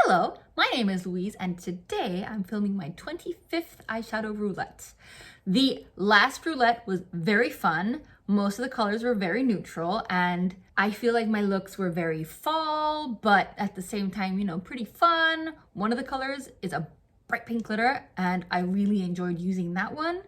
Hello, my name is Louise and today I'm filming my 25th eyeshadow roulette. The last roulette was very fun. Most of the colors were very neutral and I feel like my looks were very fall, but at the same time, pretty fun. One of the colors is a bright pink glitter and I really enjoyed using that one.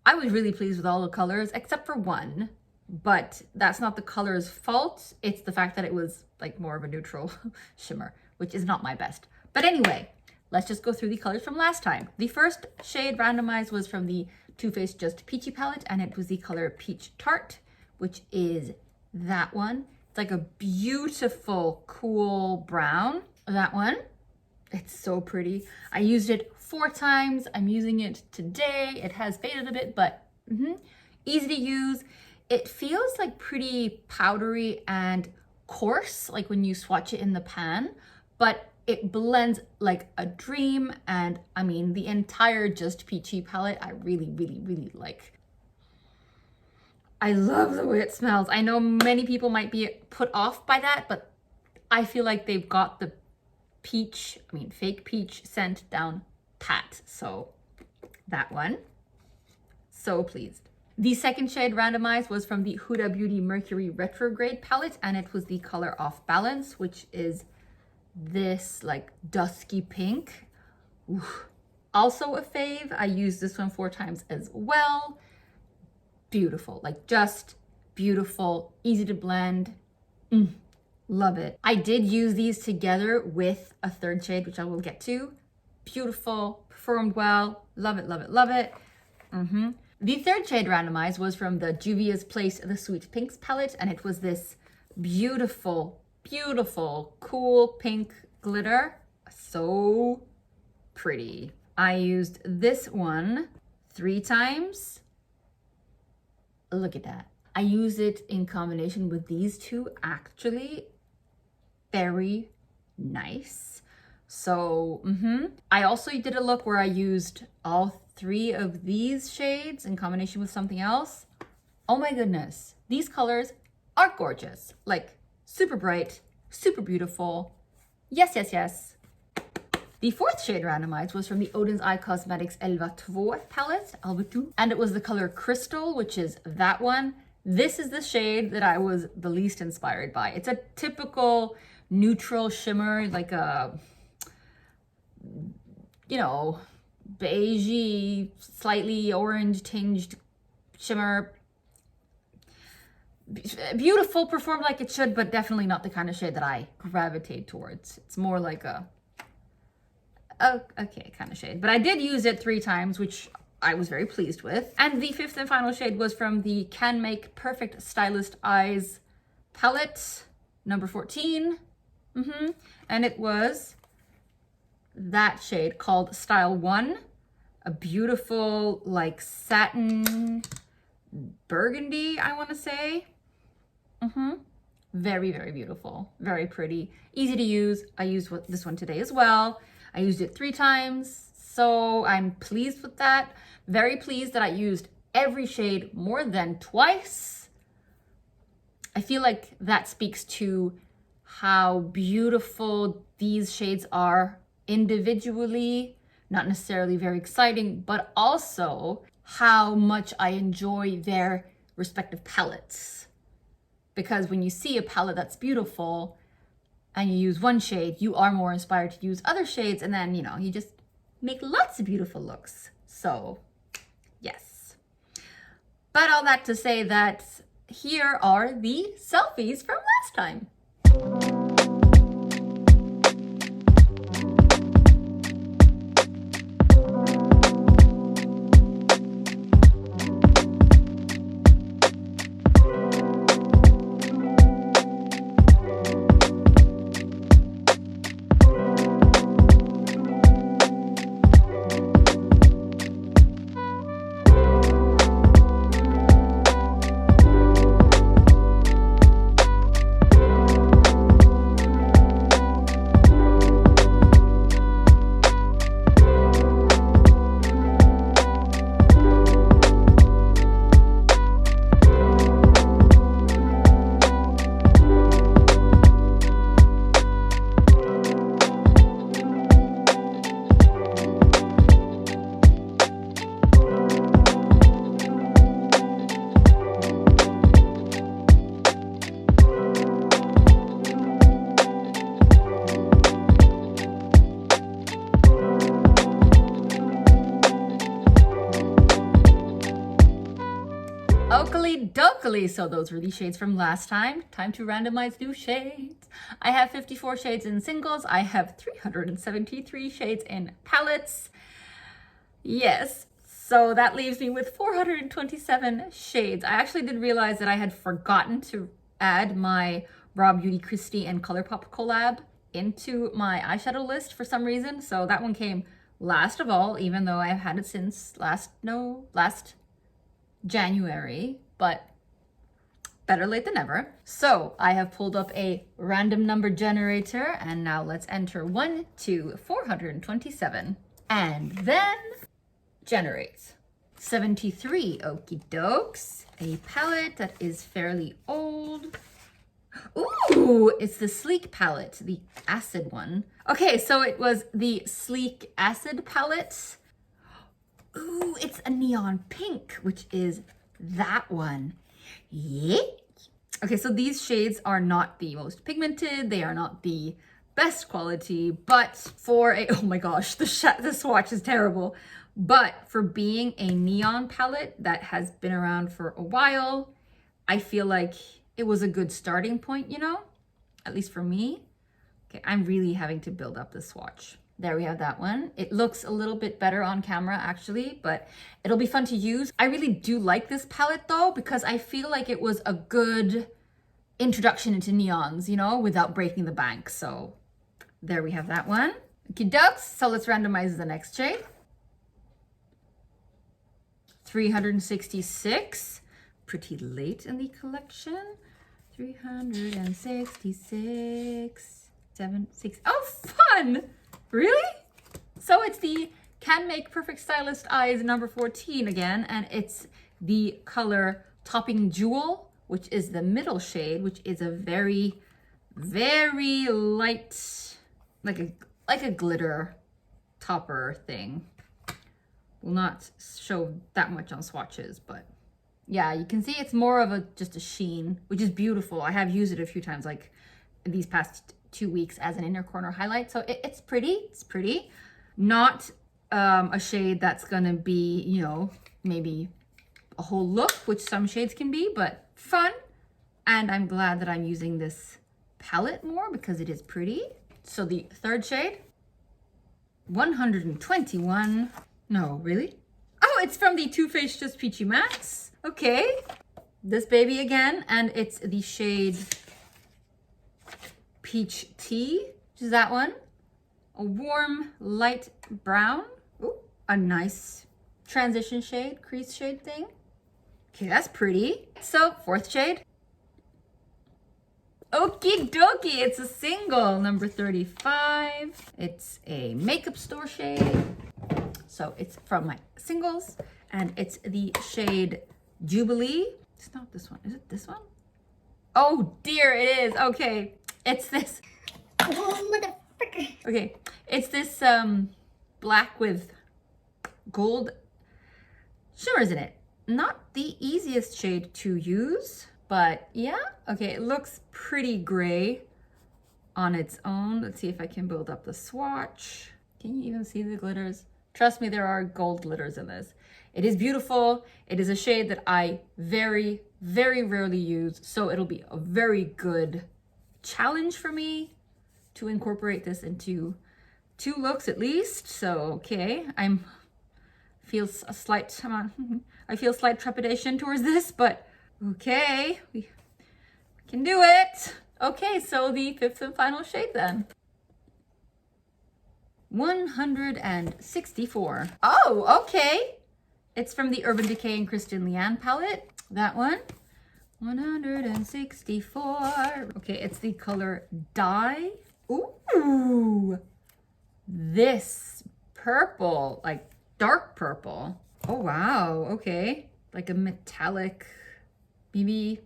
I was really pleased with all the colors except for one, but that's not the color's fault. It's the fact that it was like more of a neutral shimmer, which is not my best. But anyway, let's just go through the colors from last time. The first shade randomized was from the TooFaced Just Peachy palette, and it was the color Peach Tart, which is that one. It's like a beautiful, cool brown. That one, it's so pretty. I used it 4 times. I'm using it today. It has faded a bit, but easy to use. It feels like pretty powdery and coarse, like when you swatch it in the pan, but it blends like a dream. And I mean, the entire Just Peachy palette, I really, really, really like. I love the way it smells. I know many people might be put off by that, but I feel like they've got the peach, fake peach scent down pat. So that one, so pleased. The second shade randomized was from the Huda Beauty Mercury Retrograde palette, and it was the color Off Balance, which is this like dusky pink. Oof. Also a fave. I used this one 4 times as well. Beautiful, like just beautiful, easy to blend. Love it. I did use these together with a third shade, which I will get to. Beautiful, performed well. Love it, love it, love it. The third shade randomized was from the Juvia's Place The Sweet Pinks palette, and it was this beautiful, beautiful, cool pink glitter. So pretty. I used this one 3 times. Look at that. I use it in combination with these two, actually. Very nice. So, I also did a look where I used all 3 of these shades in combination with something else. Oh my goodness. These colors are gorgeous. Like super bright, super beautiful. Yes, yes, yes. The fourth shade randomized was from the Odin's Eye Cosmetics Elva 2 palette, and it was the color Crystal, which is that one. This is the shade that I was the least inspired by. It's a typical neutral shimmer, like a, beigey, slightly orange tinged shimmer. Beautiful, performed like it should, but definitely not the kind of shade that I gravitate towards. It's more like a okay kind of shade. But I did use it 3 times, which I was very pleased with. And the 5th and final shade was from the Canmake Perfect Stylist Eyes palette, number 14. And it was that shade called Style 1, a beautiful like satin burgundy, I want to say. Very, very beautiful, very pretty, easy to use. I used this one today as well. I used it 3 times, so I'm pleased with that. Very pleased that I used every shade more than twice. I feel like that speaks to how beautiful these shades are individually, not necessarily very exciting, but also how much I enjoy their respective palettes. Because when you see a palette that's beautiful and you use one shade, you are more inspired to use other shades, and then, you just make lots of beautiful looks. So, yes. But all that to say that here are the selfies from last time. Okie dokie. So those were the shades from last time. Time to randomize new shades. I have 54 shades in singles. I have 373 shades in palettes. Yes. So that leaves me with 427 shades. I actually did realize that I had forgotten to add my Raw Beauty Christie and ColourPop collab into my eyeshadow list for some reason. So that one came last of all, even though I've had it since last January, but better late than never. So I have pulled up a random number generator, and now let's enter 1 to 427 and then generate 73. Okie dokes. A palette that is fairly old. Ooh, it's the Sleek palette, the acid one. Okay, so it was the Sleek acid palette. Ooh, it's a neon pink, which is that one. Yeah. Okay, so these shades are not the most pigmented. They are not the best quality, but for a, oh my gosh, the swatch is terrible. But for being a neon palette that has been around for a while, I feel like it was a good starting point, you know, at least for me. Okay, I'm really having to build up the swatch. There we have that one. It looks a little bit better on camera actually, but it'll be fun to use. I really do like this palette though, because I feel like it was a good introduction into neons, you know, without breaking the bank. So there we have that one. Okie dokes. So let's randomize the next shade. 366, pretty late in the collection. 366, 7, 6. Oh, fun! Really? So it's the Canmake Perfect Stylist Eyes number 14 again, and it's the color Topping Jewel, which is the middle shade, which is a very, very light, like a glitter topper thing. Will not show that much on swatches, but yeah, you can see it's more of just a sheen, which is beautiful. I have used it a few times, like these past 2 weeks as an inner corner highlight. So it's pretty. It's pretty. Not a shade that's gonna be, you know, maybe a whole look, which some shades can be, but fun. And I'm glad that I'm using this palette more because it is pretty. So the third shade, 121. No, really? Oh, it's from the TooFaced Just Peachy Mattes. Okay. This baby again, and it's the shade Peach Tea, which is that one. A warm, light brown. Ooh, a nice transition shade, crease shade thing. Okay, that's pretty. So, fourth shade. Okie dokie, it's a single, number 35. It's a makeup store shade. So it's from my singles, and it's the shade Jubilee. It's not this one. Is it this one? Oh dear, it is. Okay, it's this. Oh, motherfucker. Okay, it's this black with gold shimmers in it. Not the easiest shade to use, but yeah. Okay, it looks pretty gray on its own. Let's see if I can build up the swatch. Can you even see the glitters? Trust me, there are gold glitters in this. It is beautiful. It is a shade that I very, very rarely use. So it'll be a very good challenge for me to incorporate this into 2 looks at least. So, okay, I feel slight trepidation towards this, but okay, we can do it. Okay, so the 5th and final shade then. 164. Oh, okay. It's from the Urban Decay and Kristen Leanne palette. That one. 164. Okay, it's the color Dye. Ooh. This purple, like dark purple. Oh, wow. Okay. Like a metallic, maybe,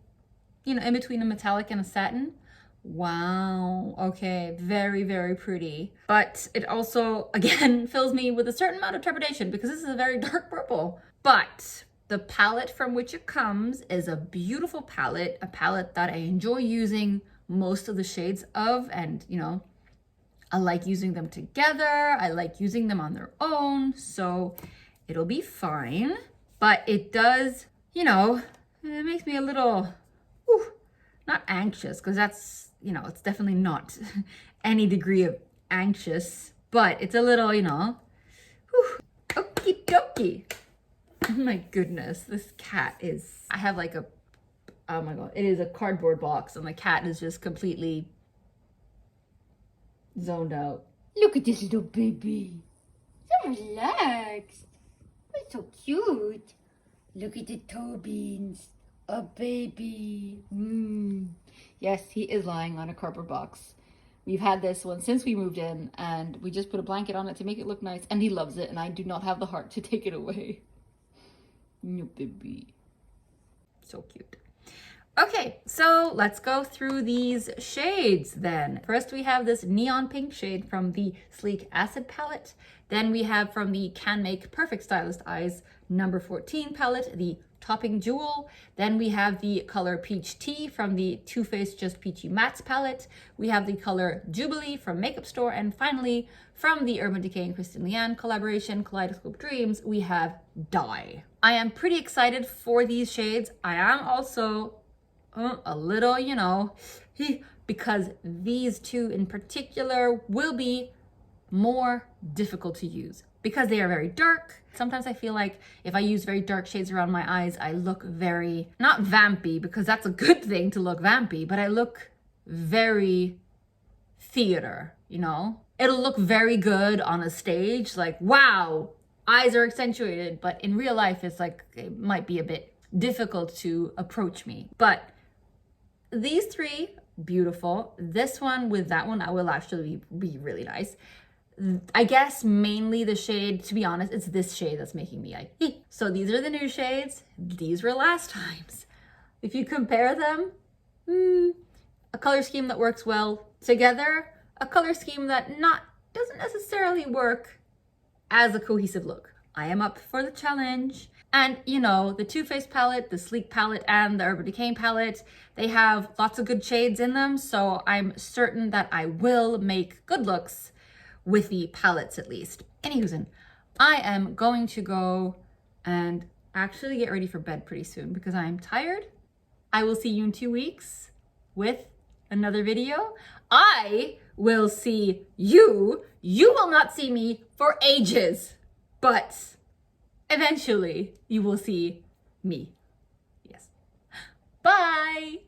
you know, in between a metallic and a satin. Wow. Okay. Very, very pretty. But it also, again, fills me with a certain amount of trepidation because this is a very dark purple. But the palette from which it comes is a beautiful palette, a palette that I enjoy using most of the shades of. And, you know, I like using them together. I like using them on their own. So it'll be fine. But it does, you know, It makes me a little, whew, not anxious, because that's, you know, it's definitely not any degree of anxious, but it's a little, you know, whew, okie dokie. Oh my goodness, this cat is, I have like a, oh my God, it is a cardboard box and the cat is just completely zoned out. Look at this little baby. So relaxed. It's so cute. Look at the toe beans. A baby. Yes, he is lying on a cardboard box. We've had this one since we moved in and we just put a blanket on it to make it look nice and he loves it and I do not have the heart to take it away. No baby. So cute. Okay, so let's go through these shades then. First we have this neon pink shade from the Sleek Acid palette. Then we have from the Canmake Perfect Stylist Eyes number 14 palette, the Topping Jewel. Then we have the color Peach Tea from the TooFaced Just Peachy Mattes palette. We have the color Jubilee from Makeup Store. And finally, from the Urban Decay and Kristen Leanne collaboration, Kaleidoscope Dreams, we have Dye. I am pretty excited for these shades. I am also a little, you know, because these two in particular will be more difficult to use because they are very dark. Sometimes I feel like if I use very dark shades around my eyes, I look very, not vampy, because that's a good thing to look vampy, but I look very theater, you know? It'll look very good on a stage, like, wow, eyes are accentuated, but in real life, it's like, it might be a bit difficult to approach me. But these three, beautiful. This one with that one, I will actually be really nice. I guess mainly the shade, to be honest, it's this shade that's making me like, so these are the new shades. These were last times. If you compare them, a color scheme that works well together, a color scheme that doesn't necessarily work as a cohesive look. I am up for the challenge. And you know, the Too Faced palette, the Sleek palette, and the Urban Decay palette, they have lots of good shades in them. So I'm certain that I will make good looks with the palettes at least. Anywho, I am going to go and actually get ready for bed pretty soon because I'm tired. I will see you in 2 weeks with another video. I will see you. You will not see me for ages, but eventually you will see me. Yes. Bye.